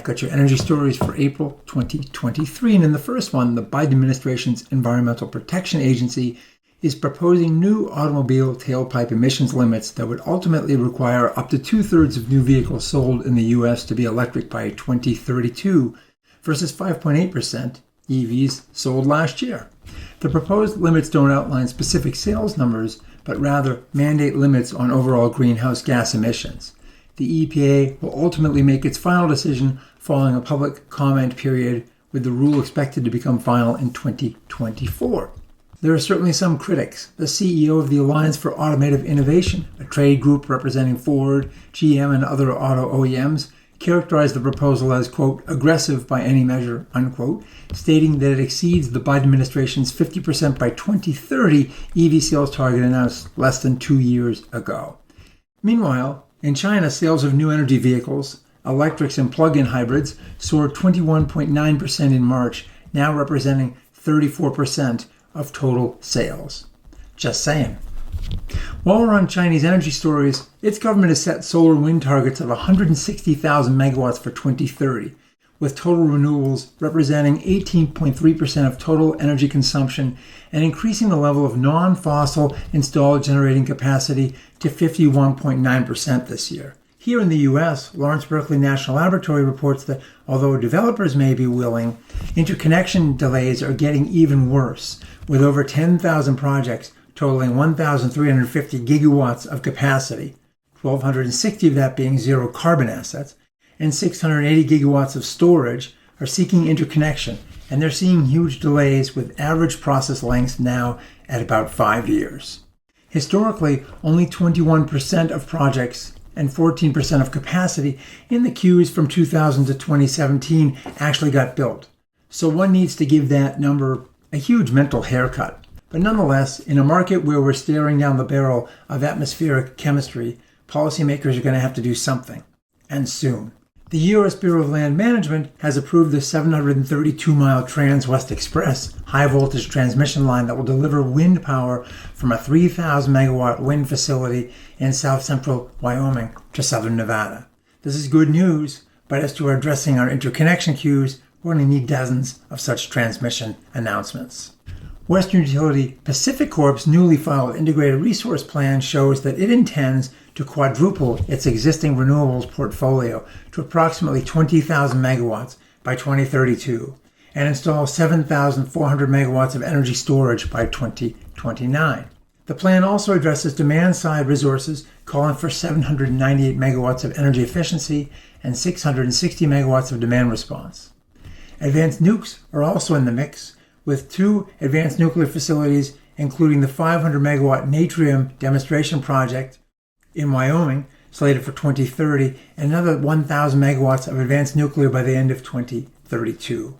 I've got your energy stories for April 2023. And in the first one, the Biden administration's Environmental Protection Agency is proposing new automobile tailpipe emissions limits that would ultimately require up to 2/3 of new vehicles sold in the U.S. to be electric by 2032 versus 5.8% EVs sold last year. The proposed limits don't outline specific sales numbers, but rather mandate limits on overall greenhouse gas emissions. The EPA will ultimately make its final decision following a public comment period, with the rule expected to become final in 2024. There are certainly some critics. The CEO of the Alliance for Automotive Innovation, a trade group representing Ford, GM, and other auto OEMs, characterized the proposal as, quote, aggressive by any measure, unquote, stating that it exceeds the Biden administration's 50% by 2030 EV sales target announced less than 2 years ago. Meanwhile, in China, sales of new energy vehicles, electrics and plug-in hybrids, soared 21.9% in March, now representing 34% of total sales. Just saying. While we're on Chinese energy stories, its government has set solar and wind targets of 160,000 megawatts for 2030, with total renewables representing 18.3% of total energy consumption and increasing the level of non-fossil installed generating capacity to 51.9% this year. Here in the U.S., Lawrence Berkeley National Laboratory reports that although developers may be willing, interconnection delays are getting even worse, with over 10,000 projects totaling 1,350 gigawatts of capacity, 1,260 of that being zero carbon assets, and 680 gigawatts of storage are seeking interconnection, and they're seeing huge delays with average process lengths now at about 5 years. Historically, only 21% of projects and 14% of capacity in the queues from 2000 to 2017 actually got built. So one needs to give that number a huge mental haircut. But nonetheless, in a market where we're staring down the barrel of atmospheric chemistry, policymakers are going to have to do something, and soon. The U.S. Bureau of Land Management has approved the 732-mile Transwest Express high-voltage transmission line that will deliver wind power from a 3,000-megawatt wind facility in south-central Wyoming to southern Nevada. This is good news, but as to addressing our interconnection queues, we're going to need dozens of such transmission announcements. Western utility PacifiCorp's newly filed Integrated Resource Plan shows that it intends to quadruple its existing renewables portfolio to approximately 20,000 megawatts by 2032 and install 7,400 megawatts of energy storage by 2029. The plan also addresses demand-side resources, calling for 798 megawatts of energy efficiency and 660 megawatts of demand response. Advanced nukes are also in the mix, with 2 advanced nuclear facilities, including the 500-megawatt Natrium demonstration project in Wyoming, slated for 2030, and another 1,000 megawatts of advanced nuclear by the end of 2032.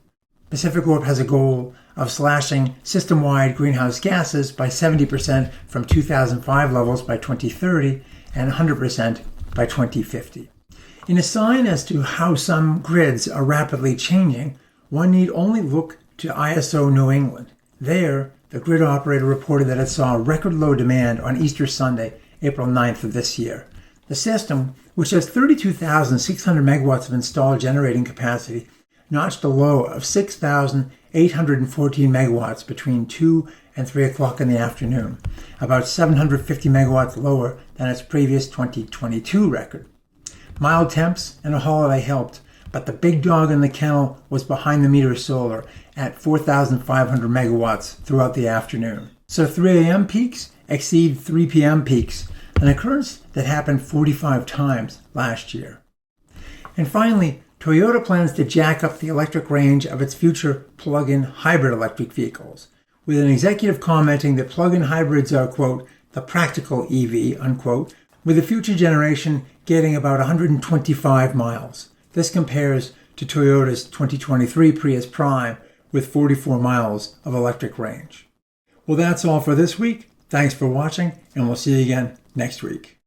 PacifiCorp has a goal of slashing system-wide greenhouse gases by 70% from 2005 levels by 2030 and 100% by 2050. In a sign as to how some grids are rapidly changing, one need only look to ISO New England. There, the grid operator reported that it saw record low demand on Easter Sunday, April 9th of this year. The system, which has 32,600 megawatts of installed generating capacity, notched a low of 6,814 megawatts between 2 and 3 o'clock in the afternoon, about 750 megawatts lower than its previous 2022 record. Mild temps and a holiday helped, but the big dog in the kennel was behind-the-meter solar at 4,500 megawatts throughout the afternoon. So 3 a.m. peaks exceed 3 p.m. peaks, an occurrence that happened 45 times last year. And finally, Toyota plans to jack up the electric range of its future plug-in hybrid electric vehicles, with an executive commenting that plug-in hybrids are, quote, the practical EV, unquote, with the future generation getting about 125 miles. This compares to Toyota's 2023 Prius Prime with 44 miles of electric range. Well, that's all for this week. Thanks for watching, and we'll see you again next week.